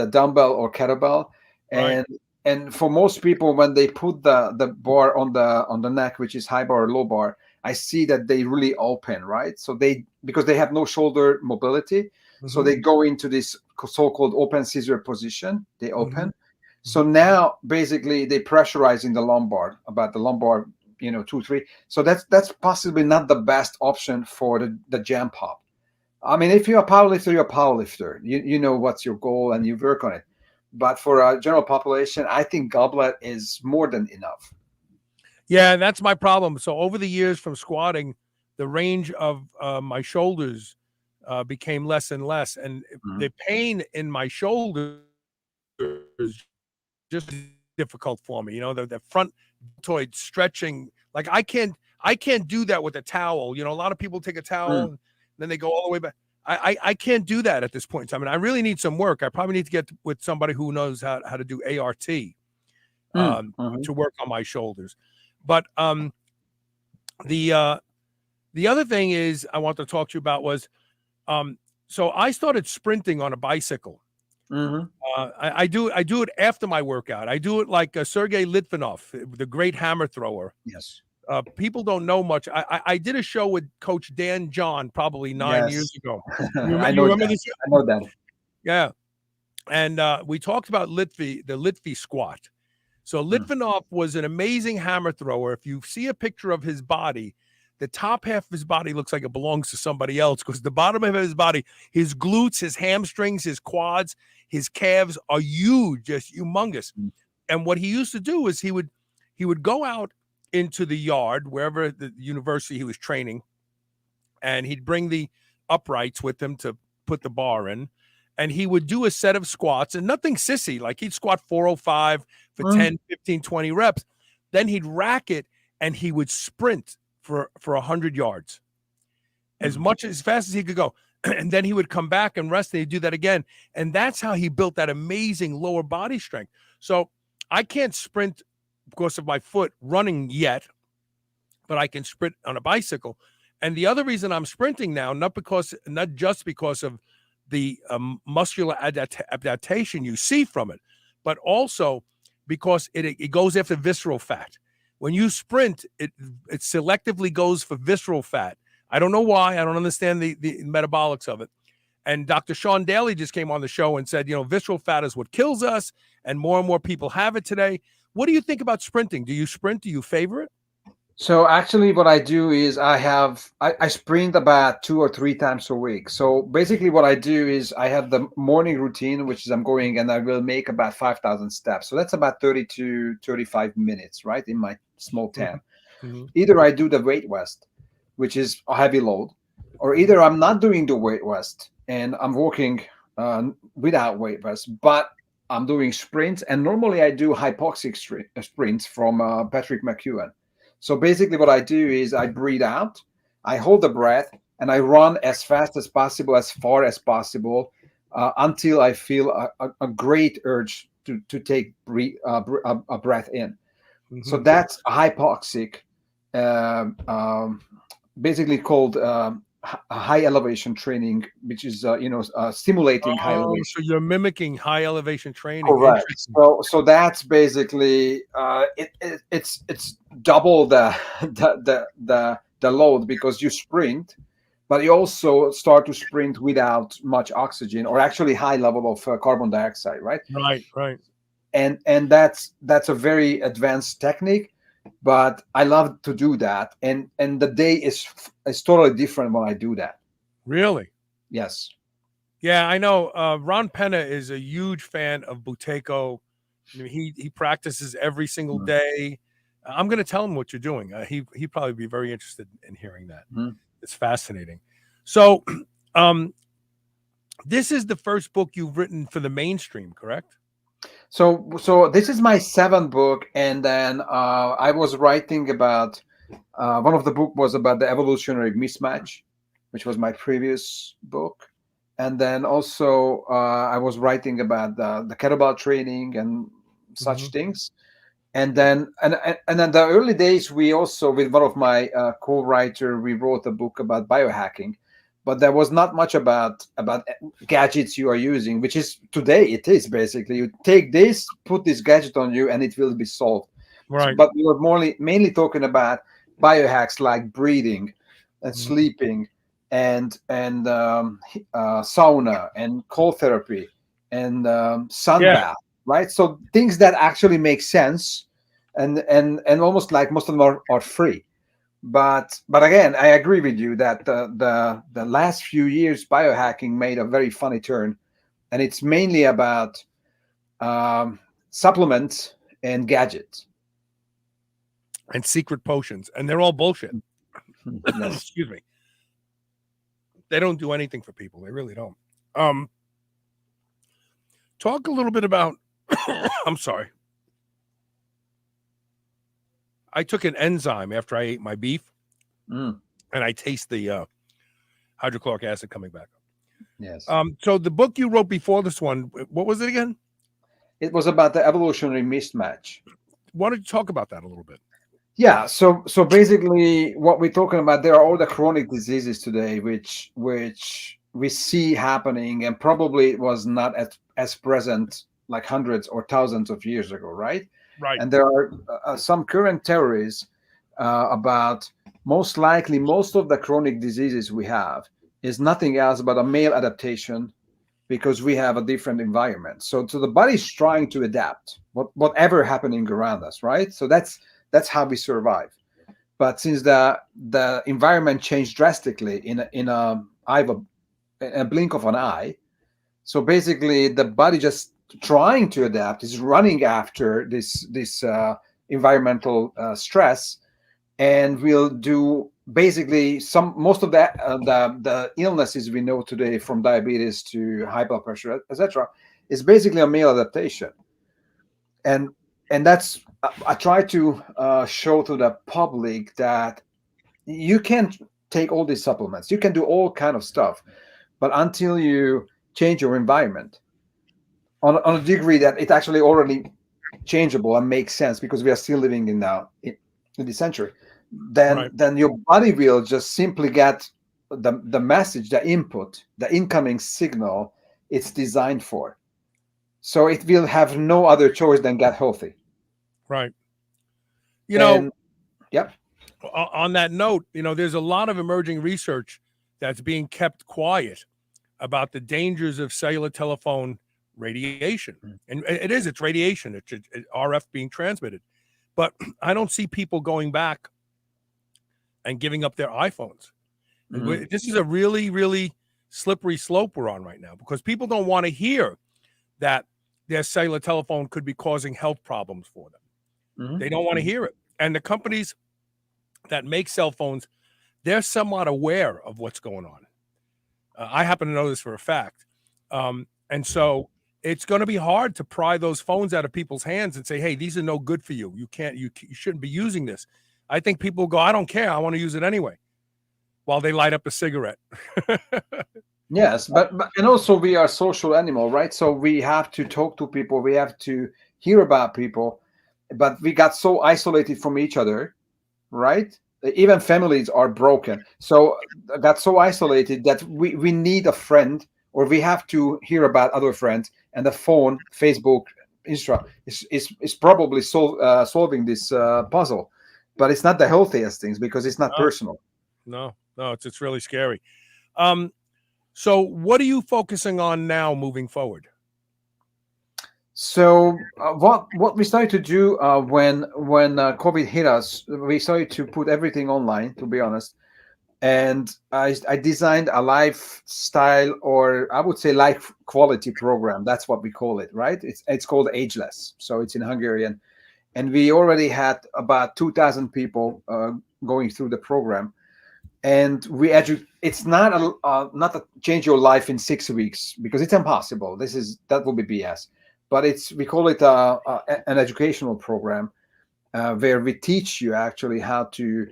dumbbell or kettlebell. right. And for most people, when they put the bar on the neck, which is high bar or low bar, I see that they really open, right? So they, because they have no shoulder mobility, so Hmm. they go into this so-called open scissor position. They Hmm. open. So Hmm. now basically they pressurizing the lumbar, about the lumbar, 2 3. So that's possibly not the best option for the jam pop. I mean, if you're a powerlifter, you're a powerlifter. You know what's your goal and you work on it. But for a general population, I think goblet is more than enough. Yeah, that's my problem. So over the years from squatting, the range of my shoulders became less and less, and Mhm. the pain in my shoulders just difficult for me. The front deltoid stretching. Like I can't do that with a towel. A lot of people take a towel Mm, and then they go all the way back. I can't do that at this point in time. And I really need some work. I probably need to get with somebody who knows how to do ART mm, mhm, to work on my shoulders. But the uh, the other thing is I want to talk to you about was um, so I started sprinting on a bicycle. mhm. I do it after my workout. I do it like Sergey Litvinov, the great hammer thrower. Yes. People don't know much. I did a show with Coach Dan John probably 9 years Yes. ago. I You know remember that. this? I know that. Yeah, and we talked about the Litvy squat. So Mm, Litvinov was an amazing hammer thrower. If you see a picture of his body, the top half of his body looks like it belongs to somebody else because the bottom of his body, his glutes, his hamstrings, his quads, his calves are huge, just humongous. mm, And what he used to do is he would go out into the yard, wherever the university he was training, and he'd bring the uprights with him to put the bar in. And he would do a set of squats and nothing sissy, like he'd squat 405 for mm, 10, 15, 20 reps. Then he'd rack it and he would sprint for 100 yards, as mm, much as fast as he could go. and then he would come back and rest, and he'd do that again. And that's how he built that amazing lower body strength. So I can't sprint because of my foot running yet, but I can sprint on a bicycle. And the other reason I'm sprinting now, not just because of the muscular adaptation you see from it, but also because it goes after visceral fat. When you sprint, it selectively goes for visceral fat. I don't know why. I don't understand the metabolics of it. And Dr. Sean Daly just came on the show and said, visceral fat is what kills us, and more people have it today. What do you think about sprinting? Do you sprint? Do you favor it? So actually what I do is I sprint about 2 or 3 times a week. So basically what I do is I have the morning routine, which is I'm going and I will make about 5,000 steps. So that's about 30 to 35 minutes, right, in my small tent. Mm-hmm. Either I do the weight vest, which is a heavy load, or either I'm not doing the weight vest and I'm walking without weight vest, but I'm doing sprints. And normally I do hypoxic sprints from Patrick McEwen. So basically what I do is I breathe out, I hold the breath, and I run as fast as possible, as far as possible, until I feel a great urge to take a breath in. Mm-hmm. So that's a hypoxic, basically called high elevation training, which is stimulating high elevation. So you're mimicking high elevation training. Correct. So that's basically it's double the load, because you sprint, but you also start to sprint without much oxygen, or actually high level of carbon dioxide, right? Right. And that's a very advanced technique. But I love to do that, and the day is totally different when I do that. Really? Yes. Yeah, I know. Ron Penna is a huge fan of Buteyko. He practices every single day. I'm going to tell him what you're doing. He'd probably be very interested in hearing that. It's fascinating. So, this is the first book you've written for the mainstream, correct? So this is my 7th book, and then I was writing about one of the book was about the evolutionary mismatch, which was my previous book, and then also I was writing about the kettlebell training and such things, and then the early days we also, with one of my co-writer, we wrote a book about biohacking. But there was not much about gadgets you are using, which is today it is basically you take this, put this gadget on you, and it will be solved. Right. So, but we were mainly talking about biohacks like breathing and sleeping and sauna and cold therapy and sun bath, right? So things that actually make sense and almost like most of them are free. But again, I agree with you that the last few years biohacking made a very funny turn, and it's mainly about supplements and gadgets and secret potions, and they're all bullshit. Yes. Excuse me. They don't do anything for people. They really don't. Talk a little bit about. I'm sorry. I took an enzyme after I ate my beef, and I taste the hydrochloric acid coming back up. Yes. So the book you wrote before this one, what was it again? It was about the evolutionary mismatch. Why don't you talk about that a little bit? Yeah. So basically, what we're talking about, there are all the chronic diseases today, which we see happening, and probably it was not as present like hundreds or thousands of years ago, right? Right. And there are some current theories about most likely most of the chronic diseases we have is nothing else but a male adaptation, because we have a different environment. So the body's trying to adapt whatever happening around us, right? So that's how we survive. But since the environment changed drastically in a blink of an eye, so basically the body just trying to adapt is running after this environmental stress, and will do basically most of the illnesses we know today, from diabetes to high blood pressure, etc., is basically a male adaptation. And that's I try to show to the public that you can take all these supplements, you can do all kind of stuff, but until you change your environment on a degree that it actually already changeable and makes sense because we are still living in now in this century, then your body will just simply get the message, the input, the incoming signal it's designed for. So it will have no other choice than get healthy. Right. Yep. On that note, there's a lot of emerging research that's being kept quiet about the dangers of cellular telephone radiation. And it's radiation, it's RF being transmitted. But I don't see people going back and giving up their iPhones. Mm-hmm. This is a really, really slippery slope we're on right now because people don't want to hear that their cellular telephone could be causing health problems for them. Mm-hmm. They don't want to hear it. And the companies that make cell phones, they're somewhat aware of what's going on. I happen to know this for a fact. And so it's going to be hard to pry those phones out of people's hands and say, hey, these are no good for you. You shouldn't be using this. I think people go, I don't care. I want to use it anyway, while they light up a cigarette. Yes, but and also we are social animal, right? So we have to talk to people. We have to hear about people, but we got so isolated from each other, right? Even families are broken. So got so isolated that we need a friend, or we have to hear about other friends. And the phone, Facebook, Insta is probably solving this puzzle, but it's not the healthiest things because it's not personal. No, it's really scary. So what are you focusing on now moving forward? So what we started to do when COVID hit us, we started to put everything online, to be honest. And I designed a lifestyle, or I would say life quality program. That's what we call it, right? It's called Ageless. So it's in Hungarian. And we already had about 2,000 people going through the program. And it's not a change your life in 6 weeks because it's impossible. That will be BS. But we call it an educational program where we teach you actually how to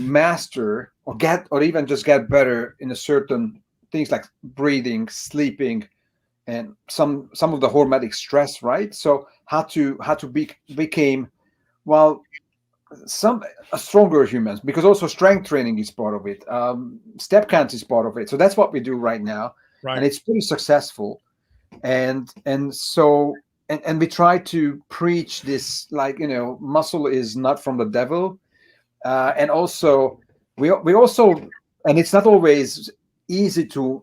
master or even just get better in a certain things like breathing, sleeping, and some of the hormetic stress, right? So how to become stronger humans, because also strength training is part of it. Step count is part of it. So that's what we do right now, and it's pretty successful. And so we try to preach this, like, muscle is not from the devil, and also we also, and it's not always easy to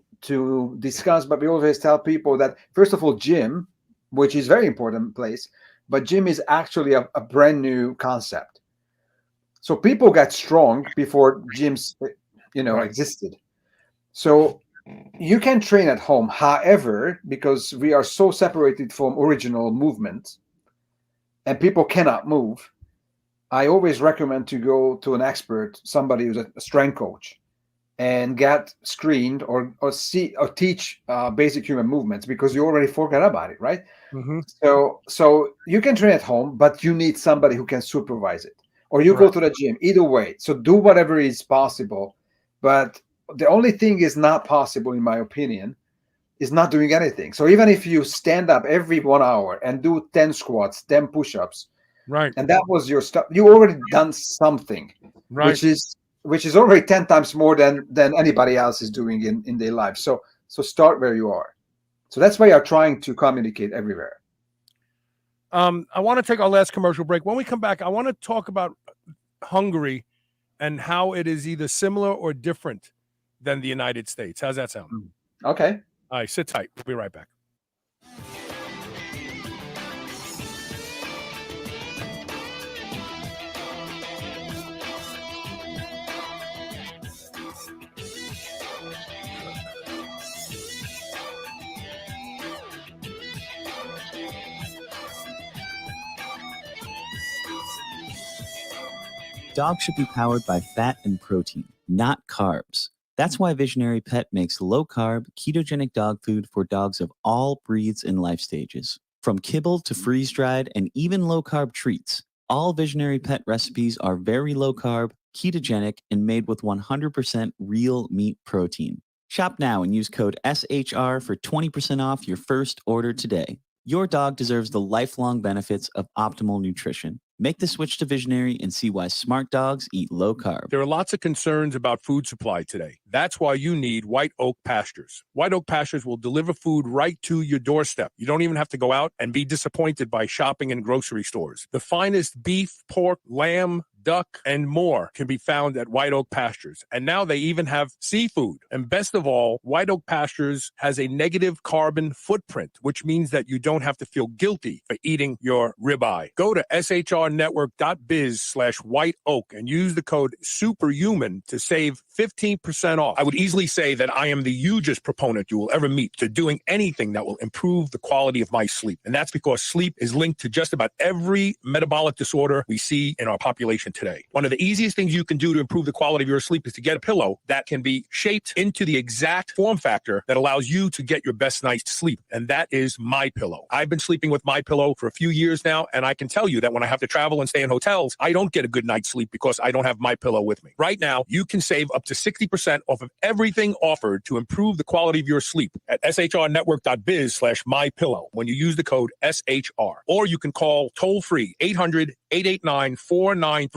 discuss, but we always tell people that first of all, gym, which is very important place, but gym is actually a brand new concept. So people got strong before gyms, existed. So you can train at home. However, because we are so separated from original movement and people cannot move, I always recommend to go to an expert, somebody who's a strength coach, and get screened or teach basic human movements, because you already forgot about it, right? Mm-hmm. So you can train at home, but you need somebody who can supervise it. Or you go to the gym, either way. So do whatever is possible. But the only thing is not possible, in my opinion, is not doing anything. So even if you stand up every 1 hour and do 10 squats, 10 push-ups, and that was your stuff, you already done something, which is already 10 times more than anybody else is doing in their life. So start where you are. So that's why you're trying to communicate everywhere. I want to take our last commercial break. When we come back, I want to talk about Hungary and how it is either similar or different than the United States. How's that sound? Okay. All right, sit tight. We'll be right back. Dogs should be powered by fat and protein, not carbs. That's why Visionary Pet makes low-carb, ketogenic dog food for dogs of all breeds and life stages. From kibble to freeze-dried and even low-carb treats, all Visionary Pet recipes are very low-carb, ketogenic, and made with 100% real meat protein. Shop now and use code SHR for 20% off your first order today. Your dog deserves the lifelong benefits of optimal nutrition. Make the switch to Visionary and see why smart dogs eat low carb. There are lots of concerns about food supply today. That's why you need White Oak Pastures. White Oak Pastures will deliver food right to your doorstep. You don't even have to go out and be disappointed by shopping in grocery stores. The finest beef, pork, lamb, duck, and more can be found at White Oak Pastures. And now they even have seafood. And best of all, White Oak Pastures has a negative carbon footprint, which means that you don't have to feel guilty for eating your ribeye. Go to shrnetwork.biz/white oak and use the code SUPERHUMAN to save 15% off. I would easily say that I am the hugest proponent you will ever meet to doing anything that will improve the quality of my sleep. And that's because sleep is linked to just about every metabolic disorder we see in our population today. One of the easiest things you can do to improve the quality of your sleep is to get a pillow that can be shaped into the exact form factor that allows you to get your best night's sleep. And that is MyPillow. I've been sleeping with MyPillow for a few years now, and I can tell you that when I have to travel and stay in hotels, I don't get a good night's sleep because I don't have MyPillow with me. Right now, you can save up to 60% off of everything offered to improve the quality of your sleep at shrnetwork.biz/MyPillow when you use the code SHR. Or you can call toll-free 800-889-4938.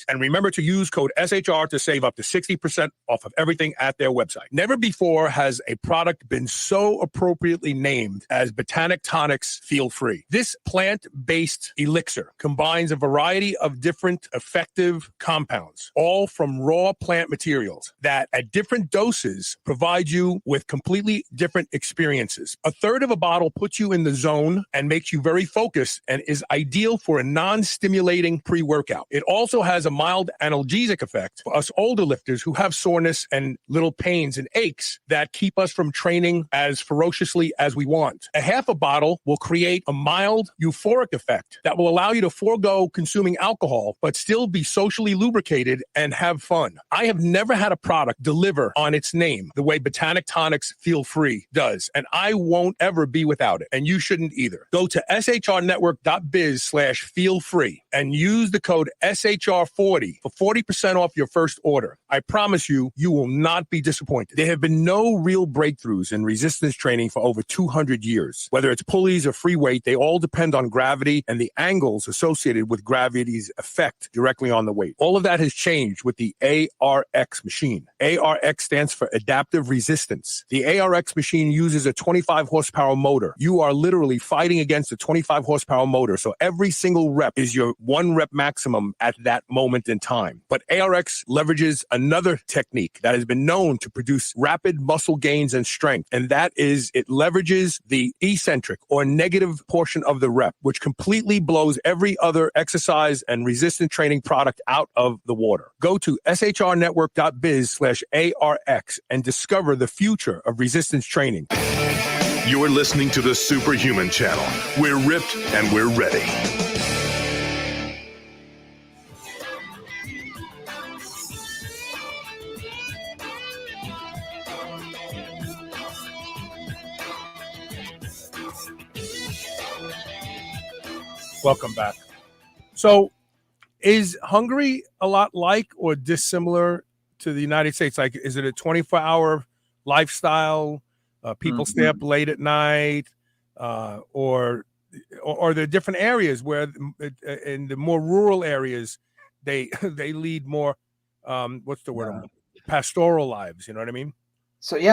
And remember to use code SHR to save up to 60% off of everything at their website. Never before has a product been so appropriately named as Botanic Tonics Feel Free. This plant-based elixir combines a variety of different effective compounds, all from raw plant materials that at different doses provide you with completely different experiences. A third of a bottle puts you in the zone and makes you very focused and is ideal for a non-stimulating pre-workout. It also has a mild analgesic effect for us older lifters who have soreness and little pains and aches that keep us from training as ferociously as we want. A half a bottle will create a mild euphoric effect that will allow you to forego consuming alcohol, but still be socially lubricated and have fun. I have never had a product deliver on its name the way Botanic Tonics Feel Free does, and I won't ever be without it, and you shouldn't either. Go to shrnetwork.biz/feelfree and use the code SHR40 for 40% off your first order. I promise you, you will not be disappointed. There have been no real breakthroughs in resistance training for over 200 years. Whether it's pulleys or free weight, they all depend on gravity and the angles associated with gravity's effect directly on the weight. All of that has changed with the ARX machine. ARX stands for adaptive resistance. The ARX machine uses a 25 horsepower motor. You are literally fighting against a 25 horsepower motor, so every single rep is your 1 rep maximum at that moment in time. But ARX leverages another technique that has been known to produce rapid muscle gains and strength, and that is it leverages the eccentric or negative portion of the rep, which completely blows every other exercise and resistance training product out of the water. Go to shrnetwork.biz/ARX and discover the future of resistance training. You're listening to the Superhuman Channel. We're ripped and we're ready. Welcome back. So is Hungary a lot like or dissimilar to the United States? Like, is it a 24-hour lifestyle? People stay up late at night, or are there different areas where in the more rural areas, they lead more, what's the word? Pastoral lives. You know what I mean? So we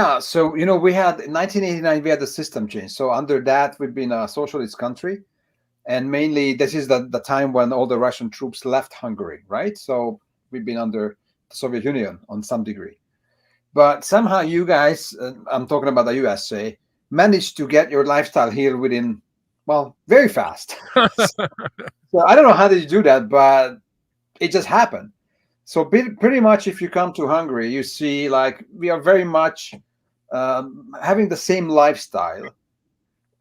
had in 1989 we had the system change. So under that we've been a socialist country. And mainly, this is the time when all the Russian troops left Hungary, right? So we've been under the Soviet Union on some degree. But somehow you guys, I'm talking about the USA, managed to get your lifestyle here within, well, very fast. So I don't know how did you do that, but it just happened. So pretty much if you come to Hungary, you see like we are very much having the same lifestyle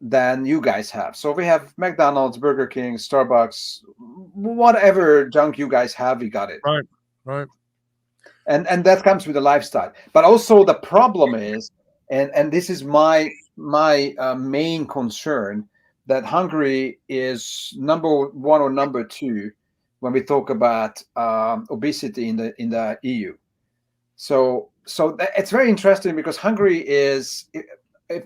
than you guys have. So we have McDonald's, Burger King, Starbucks, whatever junk you guys have, we got it. Right. And that comes with the lifestyle. But also the problem is, and this is my main concern, that Hungary is number 1 or number 2 when we talk about obesity in the EU. So it's very interesting because Hungary is,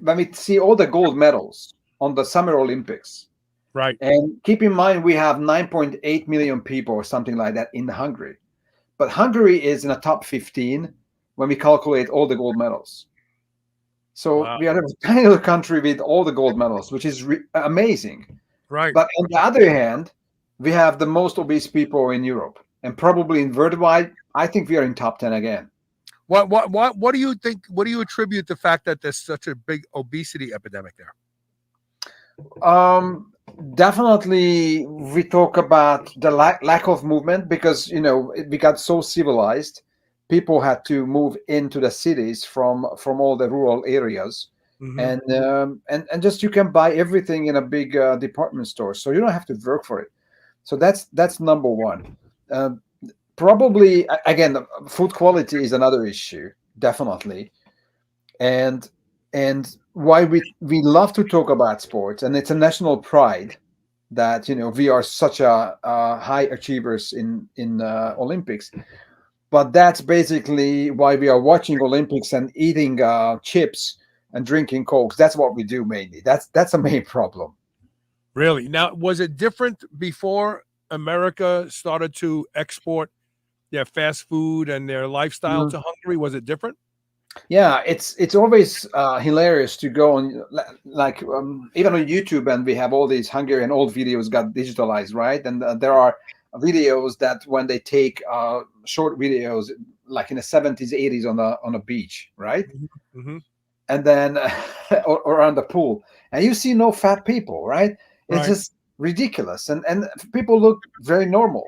when we see all the gold medals on the Summer Olympics, Right. and keep in mind we have 9.8 million people or something like that in Hungary, but Hungary is in the top 15 when we calculate all the gold medals. So Wow. we are a tiny little country with all the gold medals, which is amazing. Right. But on the other hand, we have the most obese people in Europe, and probably in worldwide, I think we are in top 10 again. What do you think? What do you attribute the fact that there's such a big obesity epidemic there? Definitely, we talk about the lack of movement because we got so civilized. People had to move into the cities from all the rural areas, Mhm. and just you can buy everything in a big department store, so you don't have to work for it. So that's number one. Probably again, food quality is another issue, definitely, and why we love to talk about sports, and it's a national pride that we are such a high achievers in Olympics. But that's basically why we are watching Olympics and eating chips and drinking cokes. That's what we do mainly. That's a main problem. Really? Now, was it different before America started to export their fast food and their lifestyle to Hungary? Was it different? Yeah, it's always hilarious to go on, like even on YouTube, and we have all these Hungarian old videos got digitalized, right? And there are videos that when they take short videos, like in the 70s, 80s on a beach, right? Mm-hmm. And then or on the pool, and you see no fat people, right? It's Right. just ridiculous, and people look very normal.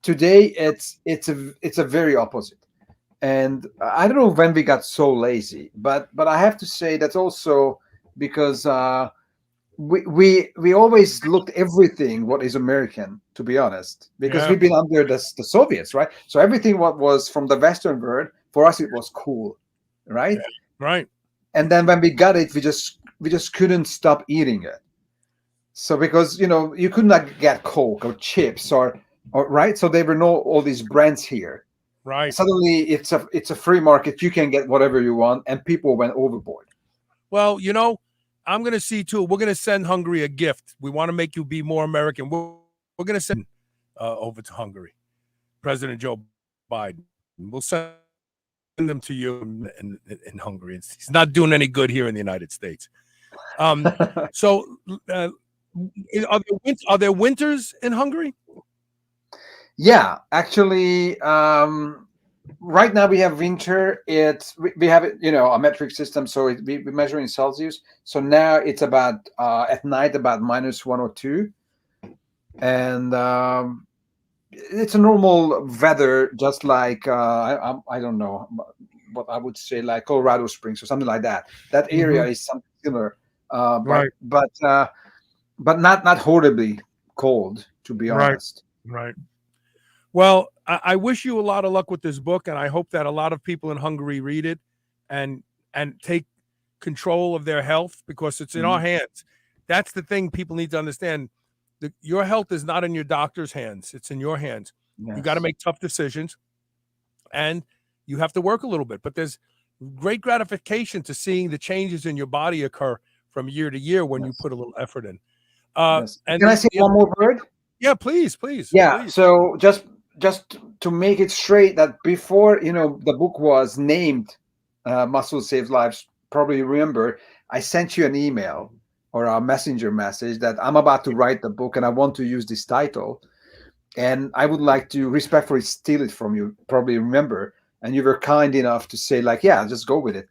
Today, it's a very opposite. And I don't know when we got so lazy, but I have to say that's also because we always looked everything what is American, to be honest, because Yeah. we've been under the Soviets, right? So everything what was from the Western world, for us it was cool, right? Yeah. Right. And then when we got it, we just couldn't stop eating it. So because you could not get Coke or chips or right, so there were no all these brands here. Right. Suddenly it's a free market. You can get whatever you want, and people went overboard. Well, I'm going to see too. We're going to send Hungary a gift. We want to make you be more American. We're going to send over to Hungary, President Joe Biden. We'll send them to you in Hungary. He's not doing any good here in the United States. So, are there winters in Hungary? Yeah, actually, right now we have winter. We have it, a metric system, so we measure in Celsius. So now it's about at night about -1 or 2, and it's a normal weather, just like I don't know what I would say, like Colorado Springs or something like that. That area is something similar, Right. but not horribly cold, to be honest. Right. Well, I wish you a lot of luck with this book, and I hope that a lot of people in Hungary read it and take control of their health, because it's in our hands. That's the thing people need to understand. Your health is not in your doctor's hands. It's in your hands. Yes. You got to make tough decisions, and you have to work a little bit. But there's great gratification to seeing the changes in your body occur from year to year when you put a little effort in. Yes. And Can I say one more word? Yeah, please. Yeah. Please. So just to make it straight, that before the book was named Muscle Saves Lives, probably remember I sent you an email or a messenger message that I'm about to write the book and I want to use this title, and I would like to respectfully steal it from you. Probably remember, and you were kind enough to say like, yeah, just go with it.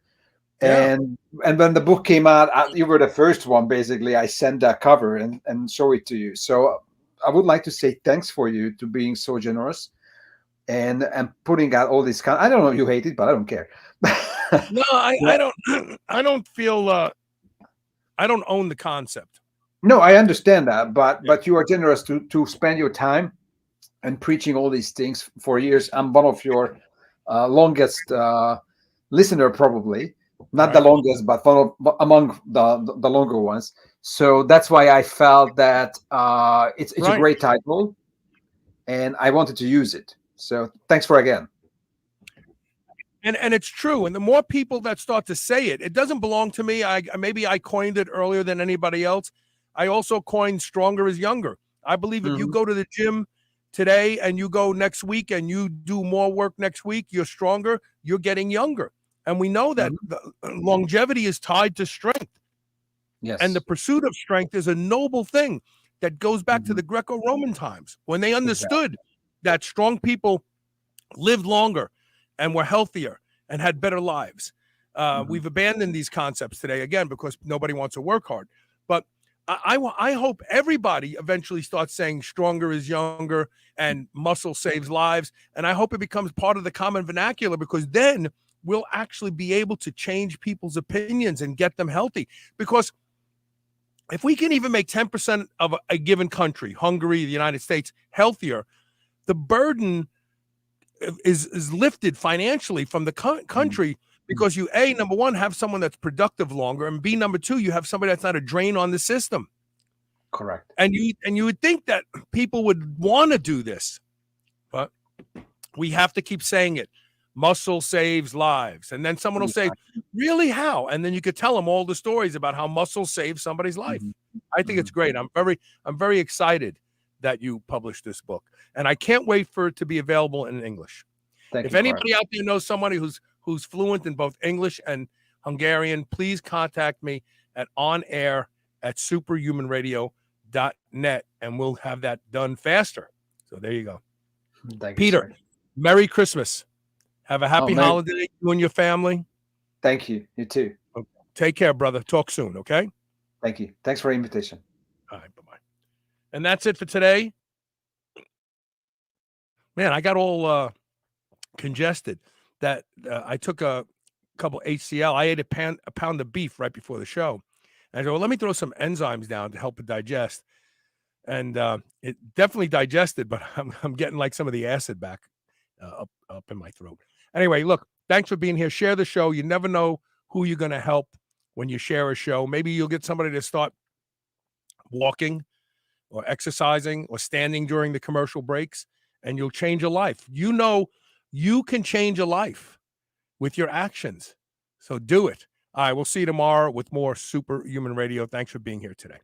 Yeah. And when the book came out, you were the first one. Basically, I sent that cover and show it to you. So I would like to say thanks for you to being so generous and putting out all this kind. I don't know, you hate it, but I don't care. No, I don't. I don't feel. I don't own the concept. No, I understand that, but you are generous to spend your time and preaching all these things for years. I'm one of your longest listener, probably not the longest, but among the longer ones. So that's why I felt that it's a great title, and I wanted to use it. So thanks for again. And it's true. And the more people that start to say it, it doesn't belong to me. Maybe I coined it earlier than anybody else. I also coined stronger is younger. I believe if you go to the gym today and you go next week and you do more work next week, you're stronger, you're getting younger. And we know that the longevity is tied to strength. Yes. And the pursuit of strength is a noble thing that goes back to the Greco-Roman times when they understood that strong people lived longer and were healthier and had better lives. We've abandoned these concepts today, again, because nobody wants to work hard. But I hope everybody eventually starts saying stronger is younger and muscle saves lives. And I hope it becomes part of the common vernacular, because then we'll actually be able to change people's opinions and get them healthy. Because if we can even make 10% of a given country, Hungary, the United States, healthier, the burden is lifted financially from the country, because you, A, number one, have someone that's productive longer, and B, number two, you have somebody that's not a drain on the system. Correct. And you would think that people would want to do this, but we have to keep saying it. Muscle saves lives. And then someone will say, really, how? And then you could tell them all the stories about how muscle saves somebody's life. I think it's great. I'm very excited that you published this book, and I can't wait for it to be available in English. If anybody out there knows somebody who's fluent in both English and Hungarian, please contact me at onair@superhumanradio.net, and we'll have that done faster. So there you go. Thank Peter, you, Merry Christmas. Have a happy holiday, you and your family. Thank you. You too. Okay. Take care, brother. Talk soon, okay? Thank you. Thanks for the invitation. All right, bye-bye. And that's it for today. Man, I got all congested that I took a couple HCL. I ate a pound of beef right before the show. And I said, well, let me throw some enzymes down to help it digest. And it definitely digested, but I'm getting like some of the acid back up in my throat. Anyway, look, thanks for being here. Share the show. You never know who you're going to help when you share a show. Maybe you'll get somebody to start walking or exercising or standing during the commercial breaks, and you'll change a life. You know, you can change a life with your actions. So do it. All right, we'll see you tomorrow with more Superhuman Radio. Thanks for being here today.